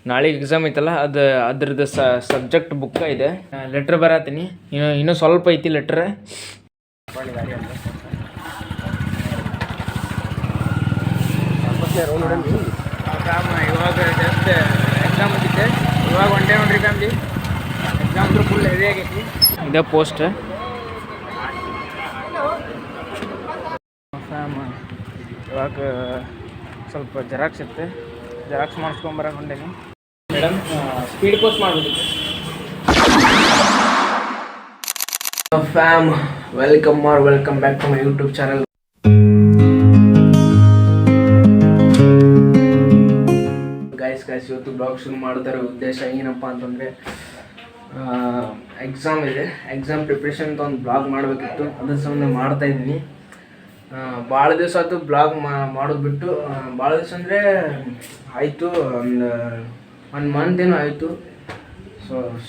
ನಾಳೆಗೆ ಎಕ್ಸಾಮ್ ಐತಲ್ಲ ಅದ್ರದ್ದು ಸಬ್ಜೆಕ್ಟ್ ಬುಕ್ಕ ಇದೆ. ಲೆಟ್ರ್ ಬರತ್ತೀನಿ, ಇನ್ನೂ ಸ್ವಲ್ಪ ಐತಿ ಲೆಟ್ರ್. ಇವಾಗ ಜಸ್ಟ್ ಎಕ್ಸಾಮ್ ಮುಗಿತೆ, ಇವಾಗ ಒಂದೇ ನೋಡ್ರಿ ಫ್ಯಾಮ್ಲಿ. ಎಕ್ಸಾಮ್ ಅಂದ್ರೆ ಫುಲ್ ಹೆವಿ ಆಗೈತಿ. ಇದೇ ಪೋಸ್ಟ್ ಫ್ಯಾಮ್. ಇವಾಗ ಸ್ವಲ್ಪ ಜೆರಾಕ್ಸ್ ಇರುತ್ತೆ, ಜೆರಾಕ್ಸ್ ಮಾಡಿಸ್ಕೊಂಬರಕ್ಕೆ ಹೊಂಟೇನಿ ಮೇಡಮ್. ಸ್ಪೀಡ್ ಪೋಸ್ಟ್ ಮಾಡಬೇಕಿತ್ತು fam. Welcome back to my YouTube channel. Guys ಇವತ್ತು ಬ್ಲಾಗ್ ಶುರು ಮಾಡಿದಾರೆ. ಉದ್ದೇಶ ಏನಪ್ಪ ಅಂತಂದರೆ, ಎಕ್ಸಾಮ್ ಇದೆ, ಎಕ್ಸಾಮ್ ಪ್ರಿಪ್ರೇಷನ್ ಅಂತ ಒಂದು ಬ್ಲಾಗ್ ಮಾಡಬೇಕಿತ್ತು. ಅದ್ರ ಸಂಬಂಧ ಮಾಡ್ತಾ ಇದ್ದೀನಿ. ಭಾಳ ದಿವಸ ಆಯ್ತು ಬ್ಲಾಗ್ ಮಾಡೋದು ಬಿಟ್ಟು. ಭಾಳ ದಿವಸ ಅಂದರೆ ಆಯಿತು, ಒಂದು ಮಂತ್ ಏನೋ ಆಯಿತು.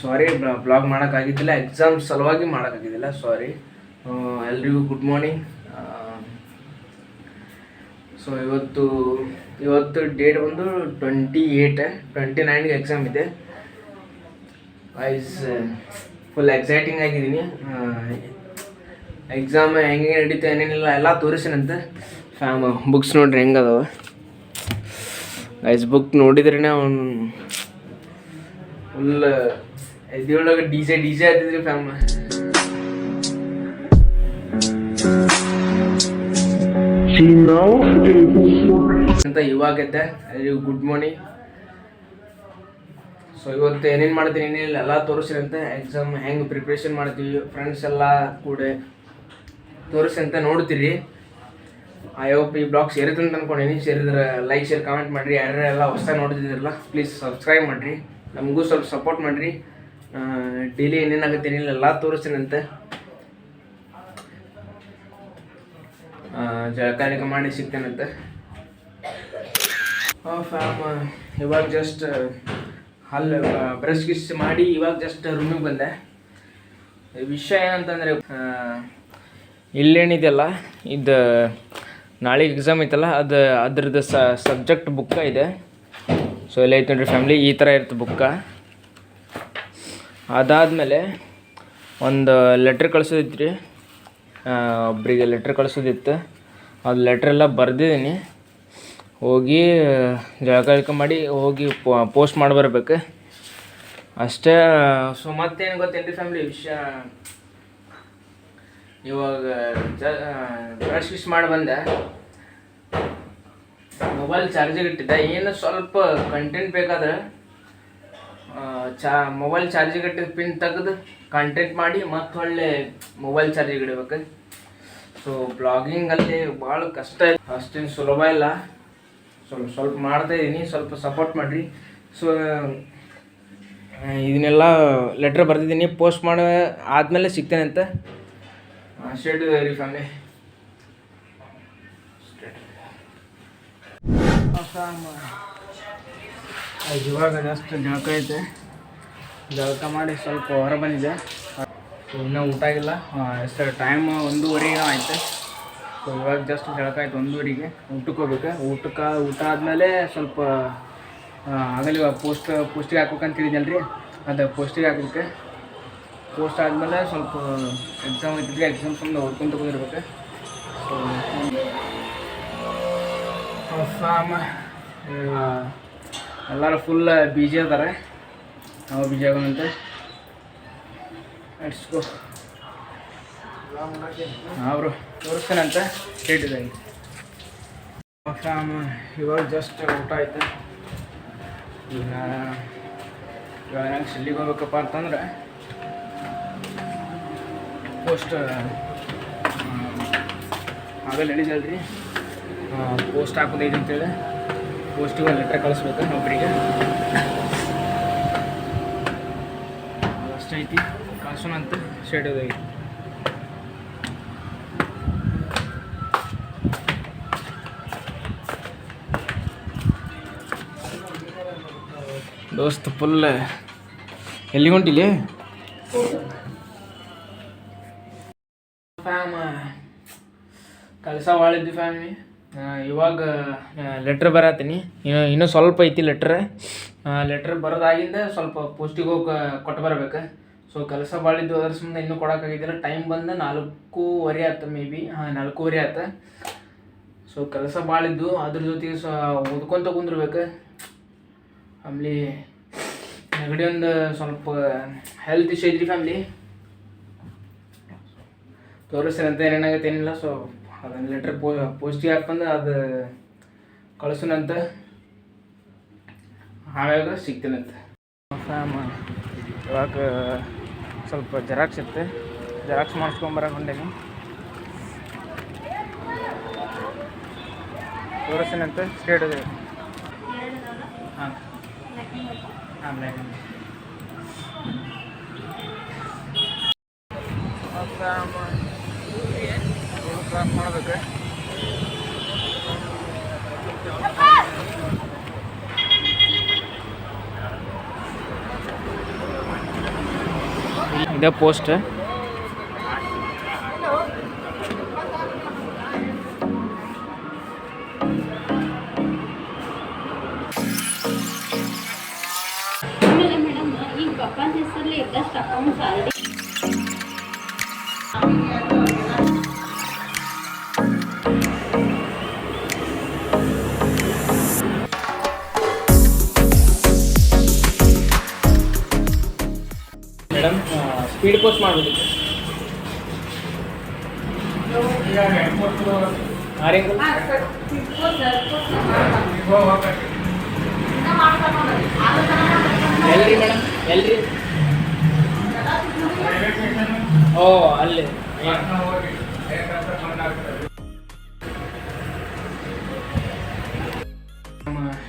ಸಾರಿ, ಬ್ಲಾಗ್ ಮಾಡೋಕ್ಕಾಗಿದ್ದಿಲ್ಲ, ಎಕ್ಸಾಮ್ ಸಲುವಾಗಿ ಮಾಡೋಕ್ಕಾಗಿದ್ದಿಲ್ಲ, ಸಾರಿ. ಎಲ್ರಿಗೂ ಗುಡ್ ಮಾರ್ನಿಂಗ್. ಸೊ ಇವತ್ತು ಡೇಟ್ ಬಂದು 29ಗೆ ಎಕ್ಸಾಮ್ ಇದೆ. ವೈಸ್ ಫುಲ್ ಎಕ್ಸೈಟಿಂಗ್ ಆಗಿದ್ದೀನಿ. ಎಕ್ಸಾಮ್ ಹೆಂಗೆ ನಡೀತಾ ಏನೇನಿಲ್ಲ ಎಲ್ಲ ತೋರಿಸಿನಂತೆ. ಫ್ಯಾಮ್ ಬುಕ್ಸ್ ನೋಡ್ರಿ ಹೆಂಗದವ ವೈಸ್. ಬುಕ್ ನೋಡಿದ್ರೇ ಅವ್ನು ಫುಲ್ ಇದರೊಳಗೆ ಡಿ ಜೆ ಆಗ್ತಿದ್ರಿ ಫ್ಯಾಮ್. ಅಂತ ಇವಾಗ ಎದ್ದೆ. Good morning. ಸೊ ಇವತ್ತು ಏನೇನು ಮಾಡ್ತೀನಿ ಏನೇನಿಲ್ಲ ಎಲ್ಲ ತೋರಿಸಿರಂತೆ. ಎಕ್ಸಾಮ್ ಹೆಂಗೆ ಪ್ರಿಪ್ರೇಷನ್ ಮಾಡ್ತೀವಿ ಫ್ರೆಂಡ್ಸ್ ಎಲ್ಲ ಕೂಡ ತೋರಿಸಿ ಅಂತ ನೋಡ್ತೀರಿ. ಐ ಹೋಪ್ ಈ ಬ್ಲಾಗ್ ಸೇರುತ್ತೆ ಅಂತ ಅಂದ್ಕೊಂಡೀನಿ. ಸೇರಿದ್ರೆ ಲೈಕ್, ಶೇರ್, ಕಾಮೆಂಟ್ ಮಾಡಿರಿ. ಯಾರ್ಯಾರೆಲ್ಲ ಹೊಸ್ದಾಗಿ ನೋಡ್ತಿದ್ದೀರಲ್ಲ ಪ್ಲೀಸ್ ಸಬ್ಸ್ಕ್ರೈಬ್ ಮಾಡಿರಿ, ನಮಗೂ ಸ್ವಲ್ಪ ಸಪೋರ್ಟ್ ಮಾಡಿರಿ. ಡೈಲಿ ಏನೇನಾಗುತ್ತೆ ಏನಿಲ್ಲ ಎಲ್ಲ ತೋರಿಸ್ತೀನಂತೆ. ಜಳಕ ಮಾಡಿ ಸಿಗ್ತೇನಂತೆ. ಫ್ಯಾಮ್ ಇವಾಗ ಜಸ್ಟ್ ಬ್ರಷ್ ಗಿಶ್ ಮಾಡಿ ಇವಾಗ ಜಸ್ಟ್ ರೂಮಿಗೆ ಬಂದೆ. ವಿಷಯ ಏನಂತಂದರೆ, ಇಲ್ಲೇನಿದೆಯಲ್ಲ ಇದು ನಾಳೆಗೆ ಎಕ್ಸಾಮ್ ಐತಲ್ಲ ಅದ್ರದ್ದು ಸಬ್ಜೆಕ್ಟ್ ಬುಕ್ಕ ಇದೆ. ಸೊ ಎಲ್ಲ ಐತೆ ನೋಡ್ರಿ ಫ್ಯಾಮ್ಲಿ, ಈ ಥರ ಇರುತ್ತೆ ಬುಕ್ಕ. ಅದಾದಮೇಲೆ ಒಂದು ಲೆಟ್ರ್ ಕಳ್ಸೋದಿತ್ತು ರೀ, ಒಬ್ಬರಿಗೆ ಲೆಟ್ರ್ ಕಳ್ಸೋದಿತ್ತು. ಅದು ಲೆಟ್ರೆಲ್ಲ ಬರೆದಿದ್ದೀನಿ. ಹೋಗಿ ಜಳಕ ಮಾಡಿ ಹೋಗಿ ಪೋಸ್ಟ್ ಮಾಡಿ ಬರ್ಬೇಕು ಅಷ್ಟೇ. ಸೊ ಮತ್ತೇನು ಗೊತ್ತೇನು ರೀ ಫ್ಯಾಮ್ಲಿ ವಿಷಯ, ಇವಾಗ ಬ್ರಷ್ ಗಿಶ್ ಮಾಡಿ ಬಂದೆ. ಮೊಬೈಲ್ ಚಾರ್ಜಿಗೆ ಇಟ್ಟಿದ್ದೆ. ಏನು ಸ್ವಲ್ಪ ಕಂಟೆಂಟ್ ಬೇಕಾದ್ರೆ ಮೊಬೈಲ್ ಚಾರ್ಜಿಗೆ ಇಟ್ಟಿದ್ದು ಪಿನ್ ತೆಗೆದು ಕಂಟೆಂಟ್ ಮಾಡಿ ಮತ್ತೆ ಒಳ್ಳೆ ಮೊಬೈಲ್ ಚಾರ್ಜಿಗೆ ಇಡಬೇಕು. ಸೊ ಬ್ಲಾಗಿಂಗಲ್ಲಿ ಭಾಳ ಕಷ್ಟ ಇದೆ, ಅಷ್ಟೇನು ಸುಲಭ ಇಲ್ಲ. ಸ್ವಲ್ಪ ಮಾಡ್ತಾಯಿದ್ದೀನಿ, ಸ್ವಲ್ಪ ಸಪೋರ್ಟ್ ಮಾಡಿರಿ. ಸೊ ಇದನ್ನೆಲ್ಲ ಲೆಟ್ರ್ ಬರೆದಿದ್ದೀನಿ, ಪೋಸ್ಟ್ ಮಾಡಿ ಆದಮೇಲೆ ಸಿಗ್ತೇನೆ ಅಂತ. ಸ್ಟೇಟ್ ರೀ ಫ್ಯಾಮಿಲಿ. ಇವಾಗ ಜಸ್ಟ್ ಜಳಕ ಐತೆ, ಜಳಕ ಮಾಡಿ ಸ್ವಲ್ಪ ಹೊರ ಬಂದಿದೆ. ಇನ್ನೂ ಊಟ ಆಗಿಲ್ಲ, ಎಷ್ಟು ಟೈಮ್ 1:30 ಆಯ್ತು. ಸೊ ಇವಾಗ ಜಸ್ಟ್ ಜಳಕ ಆಯ್ತು 1:30ಗೆ. ಊಟಕ್ಕೆ ಹೋಗ್ಬೇಕು. ಊಟ ಆದಮೇಲೆ ಸ್ವಲ್ಪ ಆಗಲಿ ಪೋಸ್ಟಿಗೆ ಹಾಕ್ಬೇಕಂತ ಹೇಳಿದ್ನಲ್ಲ ರೀ, ಅದು ಪೋಸ್ಟಿಗೆ ಹಾಕಬೇಕು. ಪೋಸ್ಟ್ ಆದಮೇಲೆ ಸ್ವಲ್ಪ ಎಕ್ಸಾಮ್ ಐತಿದ್ರಿ, ಎಕ್ಸಾಮ್ ಸುಮ್ಮನೆ ಓದ್ಕೊಂತ ಕೂದಿರ್ಬೇಕು. ಸೊ ಫ್ಯಾಮ್ ಎಲ್ಲರೂ ಫುಲ್ ಬಿಜಿ ಅದಾರೆ, ನಾವು ಬಿಜಿ ಆಗೋಣಂತೆ. ಇಟ್ಸ್ಕೋ ಅವರು ತೋರಿಸ್ತೇನಂತೆ ಹೇಳಿದೆ. ಫ್ಯಾಮ್ ಇವಾಗ ಜಸ್ಟ್ ಊಟ ಆಯ್ತು. ಈಗ ನಂಗೆ ಶಿಲ್ಲಿಗೆ ಹೋಗ್ಬೇಕಪ್ಪ ಅಂತಂದ್ರೆ ಪೋಸ್ಟ್ ಆಗಲ್ಲ ಹೇಳಿದಲ್ರಿ, ಪೋಸ್ಟ್ ಹಾಕೋದೈತೆ ಅಂತೇಳಿ ಪೋಸ್ಟಿಗೆ ಒಂದು ಲೆಟ್ರ್ ಕಳಿಸ್ಬೇಕು ಒಬ್ಬರಿಗೆ. ಅಷ್ಟೈತಿ, ಕಳ್ಸೋಣ ಅಂತ ಶೆಡ್ಯೂದೈತಿ. ದೋಸ್ತ್ ಫುಲ್ ಎಲ್ಲಿ ಹೊಂಟಿಲಿ ಫ್ಯಾಮ್. ಕೆಲಸ ಭಾಳ ಇದ್ವಿ ಫ್ಯಾಮಿಲಿ. ಇವಾಗ ಲೆಟ್ರ್ ಬರತ್ತೀನಿ, ಇನ್ನೂ ಸ್ವಲ್ಪ ಐತಿ ಲೆಟ್ರ್. ಲೆಟ್ರ್ ಬರೋದಾಗಿಂದ ಸ್ವಲ್ಪ ಪೋಸ್ಟಿಗೆ ಹೋಗಿ ಕೊಟ್ಟು ಬರ್ಬೇಕು. ಸೊ ಕೆಲಸ ಭಾಳಿದ್ದು ಅದ್ರ ಸಂಬಂಧ ಇನ್ನೂ ಕೊಡೋಕ್ಕಾಗಿದ್ದಿಲ್ಲ. ಟೈಮ್ ಬಂದು 4:15 ಆಯ್ತು, ಮೇ ಬಿ 4:15 ಆಯ್ತು. ಸೊ ಕೆಲಸ ಭಾಳಿದ್ದು, ಅದ್ರ ಜೊತೆಗೆ ಓದ್ಕೊತ ಕುಂದಿರ್ಬೇಕು. ಆಮೇಲೆ ನೆಗಡಿ ಒಂದು ಸ್ವಲ್ಪ ಹೆಲ್ತ್ ಇಶ್ಯೂ ಐತ್ರಿ ಫ್ಯಾಮ್ಲಿ. ತೋರಿಸ್ತೀನಂತ ಏನೇನಾಗತ್ತೆ ಏನಿಲ್ಲ. ಸೊ ಅದನ್ನು ಲೆಟ್ರ್ ಪೋಸ್ಟಿಗೆ ಹಾಕ್ಬಂದು ಅದು ಕಳಿಸೋಣಂತ, ಆಮ್ಯಾಗ ಸಿಗ್ತೀನಂತ. ಇವಾಗ ಸ್ವಲ್ಪ ಜೆರಾಕ್ಸ್ ಇತ್ತು, ಜೆರಾಕ್ಸ್ ಮಾಡಿಸ್ಕೊಂಬರಕ್ಕೆ ಹೊಂಡೇನಿ. ತೋರಿಸ್ತೀನಂತ ಸ್ಟೇಟ್ ಇದೆ. ಹಾಂ ಆಮೇಲೆ ಮಾಡಬೇಕು. ಇದೇ ಪೋಸ್ಟ್. ಈಗ ಪಪ್ಪನ ಹೆಸರಲ್ಲಿ ಇದ್ದಷ್ಟು accounts already madam speed post ಮಾಡಬೇಕಿತ್ತು. ಎಲ್ರಿ ಮೇಡಮ್ ಎಲ್ರಿ? ಓ ಅಲ್ಲಿ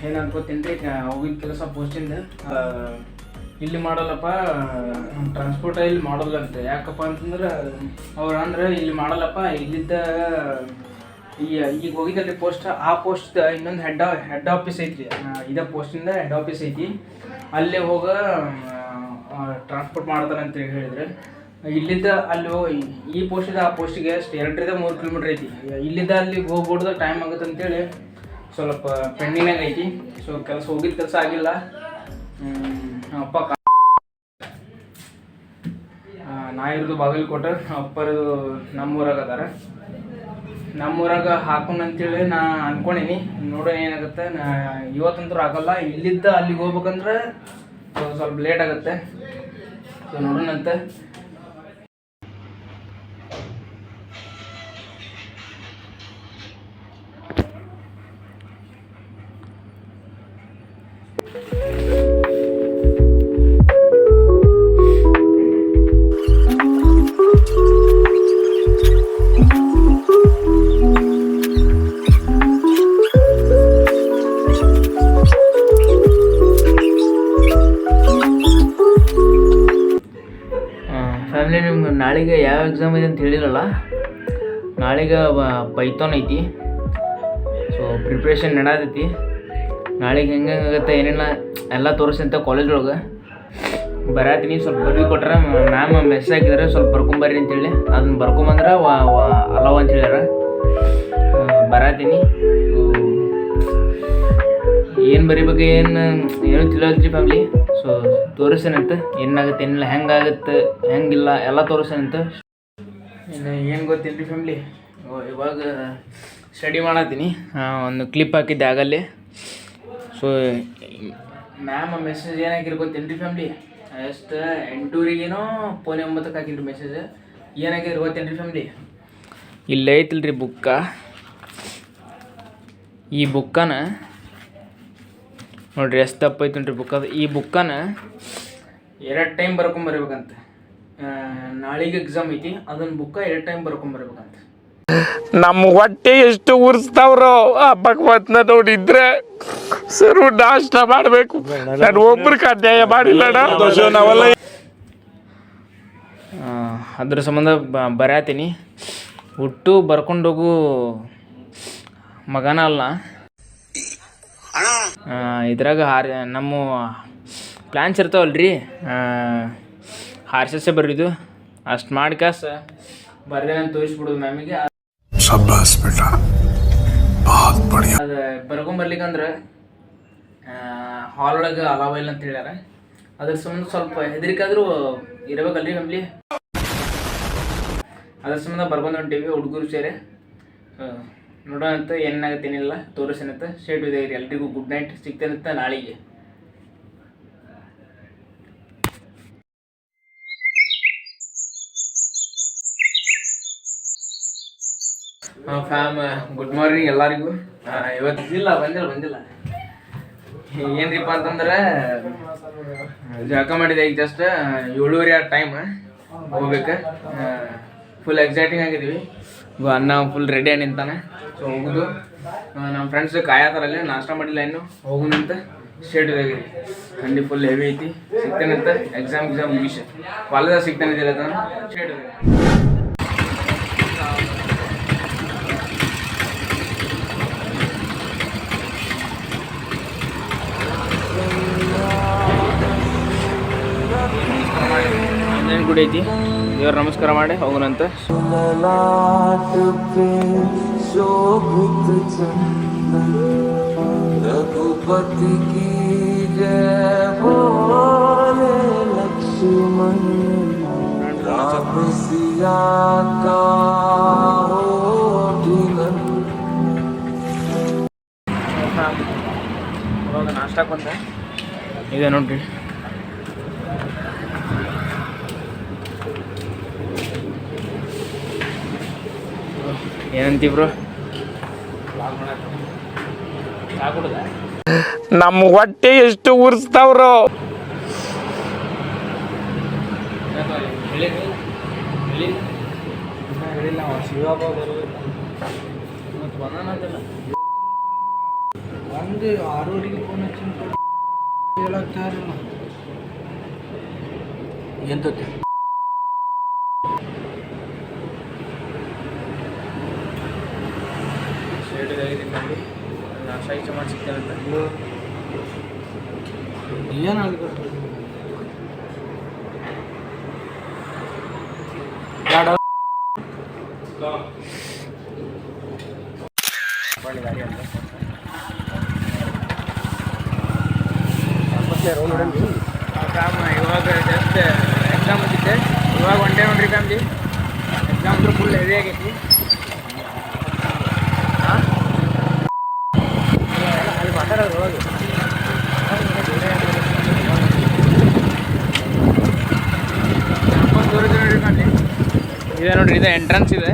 ಏನು ಅನ್ಕೋತೀನಿ ರೀ, ಹೋಗಿದ್ದ ಕೆಲಸ ಪೋಸ್ಟಿಂದ ಇಲ್ಲಿ ಮಾಡಲ್ಲಪ್ಪ, ಟ್ರಾನ್ಸ್ಪೋರ್ಟ್ ಇಲ್ಲಿ ಮಾಡೋಲ್ಲ ಅಂತ. ಯಾಕಪ್ಪ ಅಂತಂದ್ರೆ ಅವ್ರು ಅಂದ್ರೆ ಇಲ್ಲಿ ಮಾಡಲ್ಲಪ್ಪ, ಇಲ್ಲಿದ್ದ ಈಗ ಹೋಗಿದ್ದಲ್ಲಿ ಪೋಸ್ಟ್, ಆ ಪೋಸ್ಟ್ ಇನ್ನೊಂದು ಹೆಡ್ ಆಫೀಸ್ ಐತಿ. ಇದೇ ಪೋಸ್ಟಿಂದ ಹೆಡ್ ಆಫೀಸ್ ಐತಿ, ಅಲ್ಲೇ ಹೋಗ ಟ್ರಾನ್ಸ್ಪೋರ್ಟ್ ಮಾಡ್ತಾರೆ ಅಂತೇಳಿ ಹೇಳಿದ್ರೆ, ಇಲ್ಲಿದ್ದ ಅಲ್ಲಿ ಹೋಗಿ ಈ ಪೋಸ್ಟಿಂದ ಆ ಪೋಸ್ಟಿಗೆ ಅಷ್ಟು 2-3 ಕಿಲೋಮೀಟ್ರ್ ಐತಿ. ಇಲ್ಲಿದ್ದ ಅಲ್ಲಿಗೆ ಹೋಗ್ಬಿಡ್ದು ಟೈಮ್ ಆಗುತ್ತೆ ಅಂತೇಳಿ ಸ್ವಲ್ಪ ಪೆಂಡಿಂಗ್ನಾಗ ಐತಿ. ಸೊ ಹೋಗಿದ್ದ ಕೆಲಸ ಆಗಿಲ್ಲ. ಅಪ್ಪ ನಾ ಇರೋದು ಬಾಗಲಕೋಟೆ, ಅಪ್ಪರದು ನಮ್ಮೂರಾಗ ಅದಾರ. ನಮ್ಮೂರಾಗ ಹಾಕೋಣ ಅಂತೇಳಿ ನಾ ಅನ್ಕೊಂಡೀನಿ. ನೋಡೋಣ ಏನಾಗುತ್ತೆ. ಇವತ್ತಂತೂ ಆಗಲ್ಲ, ಇಲ್ಲಿದ್ದ ಅಲ್ಲಿಗೆ ಹೋಗ್ಬೇಕಂದ್ರೆ ಸ್ವಲ್ಪ ಲೇಟ್ ಆಗುತ್ತೆ. ಸೊ ನೋಡೋಣಂತೆ. ಫ್ಯಾಮಿಲಿ, ನಿಮ್ಗೆ ನಾಳೆಗೆ ಯಾವ ಎಕ್ಸಾಮ್ ಇದೆ ಅಂತ ಹೇಳಿರಲ್ಲ. ನಾಳೆಗೆ ಪೈಥಾನ್ ಐತಿ. ಸೊ ಪ್ರಿಪ್ರೇಷನ್ ನಡತೈತಿ. ನಾಳೆಗೆ ಹೆಂಗಾಗತ್ತೆ ಏನೇನ ಎಲ್ಲ ತೋರಿಸಂತ ಕಾಲೇಜ್ ಒಳಗೆ ಬರತ್ತೀನಿ. ಸ್ವಲ್ಪ ಬರ್ವಿ ಕೊಟ್ರೆ ಮ್ಯಾಮ್ ಮೆಸೇಜ್ ಹಾಕಿದಾರೆ, ಸ್ವಲ್ಪ ಬರ್ಕೊಂಬರ್ರಿ ಅಂತೇಳಿ. ಅದನ್ನ ಬರ್ಕೊಂಬಂದ್ರೆ ಅಲವ ಅಂತ ಹೇಳ್ಯಾರ. ಬರತ್ತೀನಿ. ಏನು ಬರಿಬೇಕು ಏನು ತಿಳಿಯಲ್ರಿ ಫ್ಯಾಮ್ಲಿ. ಸೊ ತೋರಿಸ್ತೇನಂತ ಏನಾಗುತ್ತೆ ಏನಿಲ್ಲ, ಹೆಂಗಾಗುತ್ತೆ ಹೆಂಗಿಲ್ಲ ಎಲ್ಲ ತೋರಿಸ್ತೇನಂತ. ಇನ್ನು ಏನು ಗೊತ್ತಿಲ್ಲ ರೀ ಫ್ಯಾಮ್ಲಿ, ಇವಾಗ ಸ್ಟಡಿ ಮಾಡತ್ತೀನಿ. ಒಂದು ಕ್ಲಿಪ್ ಹಾಕಿದ್ದೆ ಆಗಲ್ಲೇ. ಸೊ ಮ್ಯಾಮ್ ಮೆಸೇಜ್ ಏನಾಗಿರ್ ಗೊತ್ತೇನು ರೀ ಫ್ಯಾಮ್ಲಿ, ಎಷ್ಟು 8:00ಗೇನೋ 9:00 ಹಾಕಿಲ್ರಿ ಮೆಸೇಜ್. ಏನಾಗಿರ್ ಗೊತ್ತೇನು ರೀ ಫ್ಯಾಮ್ಲಿ, ಇಲ್ಲೇ ಐತಿಲ್ರಿ ಬುಕ್ಕ. ಈ ಬುಕ್ಕನ ನೋಡ್ರಿ ಎಷ್ಟು ತಪ್ಪು ಐತನ್ರಿ ಬುಕ್. ಅದು ಈ ಬುಕ್ಕನ 2 ಟೈಮ್ ಬರ್ಕೊಂಬರ್ಬೇಕಂತ. ನಾಳೆಗೆ ಎಕ್ಸಾಮ್ ಐತಿ, ಅದನ್ನ ಬುಕ್ಕ 2 ಟೈಮ್ ಬರ್ಕೊಂಬರ್ಬೇಕಂತ. ನಮ್ಮ ಹೊಟ್ಟೆ ಎಷ್ಟು ಉರ್ಸ್ತಾವ್ರೋ ಆ ಭಗವಂತನ ನೋಡಿದ್ರೆ ಸರು ನಾಷ್ಟ ಮಾಡಬೇಕು. ನಾನು ಒಬ್ರಿಗೆ ಅನ್ಯಾಯ ಮಾಡಿಲ್ಲಣ್ಣ. ಅದ್ರ ಸಂಬಂಧ ಬರತ್ತೀನಿ. ಹುಟ್ಟು ಬರ್ಕೊಂಡೋಗು ಮಗನ ಅಲ್ಲ. ಇದ್ರಾಗ ನಮ್ಮ ಪ್ಲ್ಯಾನ್ಸ್ ಇರ್ತಾವಲ್ರಿ, ಹಾರ್ಸೆ ಬರೀದು ಅಷ್ಟು ಮಾಡ್ಕಾಸ ಬರ್ದೇನಂತ ತೋರಿಸ್ಬಿಡೋದು ಮ್ಯಾಮಿಗೆ. ಅದು ಬರ್ಕೊಂಬರ್ಲಿಕ್ಕಂದ್ರೆ ಹಾಲ್ ಒಳಗೆ ಅಲಾವ ಇಲ್ಲ ಅಂತ ಹೇಳ್ಯಾರ. ಅದ್ರ ಸಂಬಂಧ ಸ್ವಲ್ಪ ಹೆದರಿಕೆ ಆದರೂ ಇರಬೇಕಲ್ರಿ ಫ್ಯಾಮ್ಲಿ. ಅದ್ರ ಸಂಬಂಧ ಬರ್ಬಂದು ಹೊಂಟೀವಿ ಹುಡುಗರು ಸೇರಿ. ನೋಡೋಣ ಅಂತ ಏನಾಗತ್ತೇನಿಲ್ಲ ತೋರಿಸೇನಂತ ಸ್ಟೇಟ್ ಇದೆ. ಎಲ್ರಿಗೂ ಗುಡ್ ನೈಟ್. ಸಿಗ್ತೇನಂತ ನಾಳೆಗೆ. ಫ್ಯಾಮ್ ಗುಡ್ ಮಾರ್ನಿಂಗ್ ಎಲ್ಲರಿಗೂ. ಇವತ್ತು ಬಂದಿಲ್ಲ ಏನ್ರಿಪ್ಪ ಅಂತಂದ್ರೆ ಜಳಕ ಮಾಡಿದೆ ಈಗ ಜಸ್ಟ್ 7:30 ಆ ಟೈಮ್ ಹೋಗ್ಬೇಕು. ಫುಲ್ ಎಕ್ಸೈಟಿಂಗ್ ಆಗಿದ್ದೀವಿ. ಅನ್ನ ಫುಲ್ ರೆಡಿ ಆಗಿ ನಿಂತಾನೆ. ಸೊ ಹೋಗುದು. ನಮ್ಮ ಫ್ರೆಂಡ್ಸ್ ಕಾಯತಾರಲ್ಲಿ ನಾಷ್ಟ ಮಾಡಿಲ್ಲ ಇನ್ನು ಹೋಗುದಂತ ಸ್ಟೇಟ್ ಇದಾಗಿದೆ. ಥಂಡಿ ಫುಲ್ ಹೆವಿ ಐತಿ. ಸಿಗ್ತೇನಂತ ಎಕ್ಸಾಮ್ ಮುಗಿಸಿ ಕಾಲೇಜಾಗ ಸಿಗ್ತಾನಿದ್ದಿಲ್ಲ ನಾನು ಸ್ಟೇಟ್ ಇದೆ. ಆಂಜನೇಯನ ಗುಡಿ ಐತಿ. ದೇವ್ರ ನಮಸ್ಕಾರ ಮಾಡಿ ಹೋಗೋಣಂತ. ರಘುಪತಿ ಕಿ ಜಯ ಬೋಲೆ ಲಕ್ಷ್ಮಣ ರಾಮ ಸಿಯಾ ಕಾ ನಾಷ್ಟಕ್ಕೆ ಬಂದೆ. ಇದೆ ನೋಡ್ರಿ. ಏನಂತೀವ್ರು ನಮ್ಮ ಹೊಟ್ಟೆ ಎಷ್ಟು ಉರ್ಸ್ತಾವ್ರು. ಒಂದು 6:30 ಫೋನ್ ಹಚ್ಚಿನ ಹೇಳಕ್ತಾರಲ್ಲ ಎಂತತ್ತೆ. ನಾಷ್ಟ ಇಷ್ಟ ಮಾಡಿ ಸಿಗ್ತೇನಂತ. ಏನಾಗುತ್ತೆ ಗಾಡಿ ಅಂತ ಇವಾಗ ಜಸ್ಟ್ ಎಕ್ಸಾಮ್ ಮುಗಿತೆ. ಇವಾಗ ಒನ್ ಡೇ ನೋಡ್ರಿ ಫ್ಯಾಮ್ಲಿ. ಎಕ್ಸಾಮ್ ಅಂದ್ರೆ ಫುಲ್ ಹೆವಿ ಆಗೈತಿ. ಅಲ್ಲಿ ಮಾತಾಡೋದು ಹೋಗಿ ತೋರಿದ್ರೆ ನೋಡ್ರಿ ಫ್ಯಾಮ್ಲಿ. ಇದೆ ನೋಡ್ರಿ, ಇದೆ ಎಂಟ್ರೆನ್ಸ್ ಇದೆ.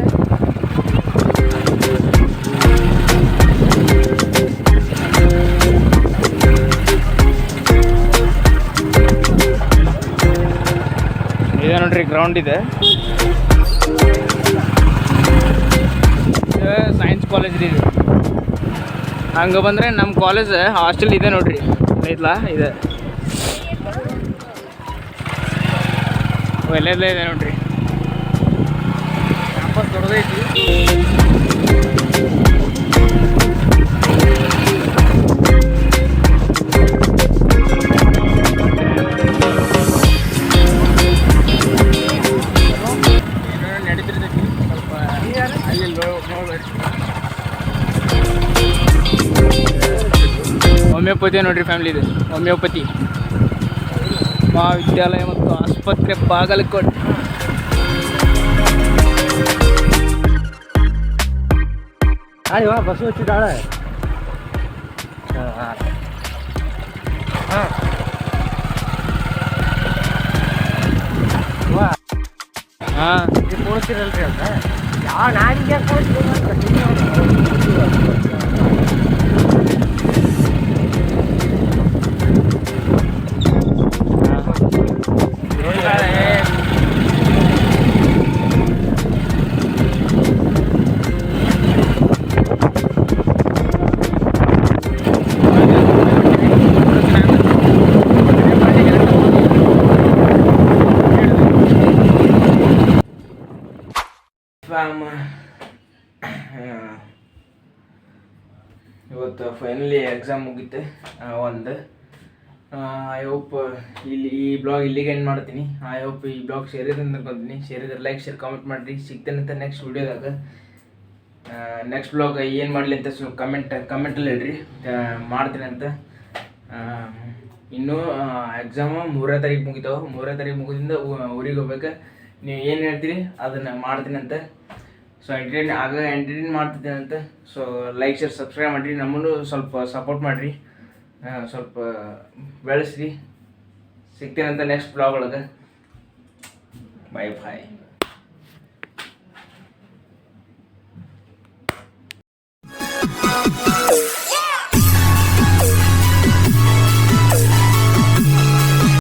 ಇದೆ ನೋಡ್ರಿ ಗ್ರೌಂಡ್ ಇದೆ. ಸೈನ್ಸ್ ಕಾಲೇಜ್ ರೀ ಇದು. ಹಂಗೆ ಬಂದರೆ ನಮ್ಮ ಕಾಲೇಜ್ ಹಾಸ್ಟೆಲ್ ಇದೆ ನೋಡ್ರಿ. ಐತ್ಲ ಇದೆ ಎಲ್ಲೆಲ್ಲ ಇದೆ ನೋಡ್ರಿ. ಕ್ಯಾಂಪಸ್ ದೊಡ್ಡದೈತಿ. ನಡೀತಿರ್ತೈತಿ ಸ್ವಲ್ಪ ಅಲ್ಲಿ ನೋಡ್ಬೇಡಿ. ಹೋಮಿಯೋಪತಿ ನೋಡ್ರಿ ಫ್ಯಾಮಿಲಿ. ಇದೆ ಹೋಮಿಯೋಪತಿ ಮಹಾವಿದ್ಯಾಲಯ ಮತ್ತು ಆಸ್ಪತ್ರೆ ಬಾಗಲಕೋಟೆ. ಬಸ್ಸು ಹಚ್ಚಿದ್ದಾಳೆ. ಹಾಂ ಕೂಡ್ತೀರಲ್ರಿ ಅಂತ ಯಾವ ನಾಡಿಗೆ ಇವತ್ತು ಫೈನಲಿ ಎಕ್ಸಾಮ್ ಮುಗಿತೆ ಒಂದು. ಐ ಹೋಪ್ ಇಲ್ಲಿ ಈ ಬ್ಲಾಗ್ ಇಲ್ಲಿಗೆ ಎಂಡ್ ಮಾಡ್ತೀನಿ. ಐ ಹೋಪ್ ಈ ಬ್ಲಾಗ್ ಶೇರಿದ್ರೆ ಅನ್ಕೊತೀನಿ. ಶೇರಿದ್ರೆ ಲೈಕ್ ಶೇರ್ ಕಾಮೆಂಟ್ ಮಾಡಿರಿ. ಸಿಗ್ತೇನಂತ ನೆಕ್ಸ್ಟ್ ವೀಡಿಯೋದಾಗ. ನೆಕ್ಸ್ಟ್ ಬ್ಲಾಗ್ ಏನು ಮಾಡಲಿ ಅಂತ ಸ್ವಲ್ಪ ಕಮೆಂಟಲ್ಲಿ ಹೇಳ್ರಿ, ಮಾಡ್ತೀನಿ ಅಂತ. ಇನ್ನೂ ಎಕ್ಸಾಮು 3ನೇ ತಾರೀಕು ಮುಗಿತಾವೆ. 3ನೇ ತಾರೀಕು ಮುಗಿದಿಂದ ಊರಿಗೆ ಹೋಗ್ಬೇಕು. ನೀವು ಏನು ಹೇಳ್ತೀರಿ ಅದನ್ನು ಮಾಡ್ತೀನಿ ಅಂತ. ಸೊ ಎಂಟರ್ಟೈನ್ ಮಾಡ್ತಿದ್ದೇನೆ ಅಂತ. ಸೊ ಲೈಕ್ ಶೇರ್ ಸಬ್ಸ್ಕ್ರೈಬ್ ಮಾಡಿರಿ, ನಮ್ಮನ್ನು ಸ್ವಲ್ಪ ಸಪೋರ್ಟ್ ಮಾಡಿರಿ, ಸ್ವಲ್ಪ ಬೆಳೆಸ್ರಿ. ಸಿಗ್ತೇನಂತ ನೆಕ್ಸ್ಟ್ ಬ್ಲಾಗ್ ಒಳಗೆ. ಬಾಯ್ ಬಾಯ್.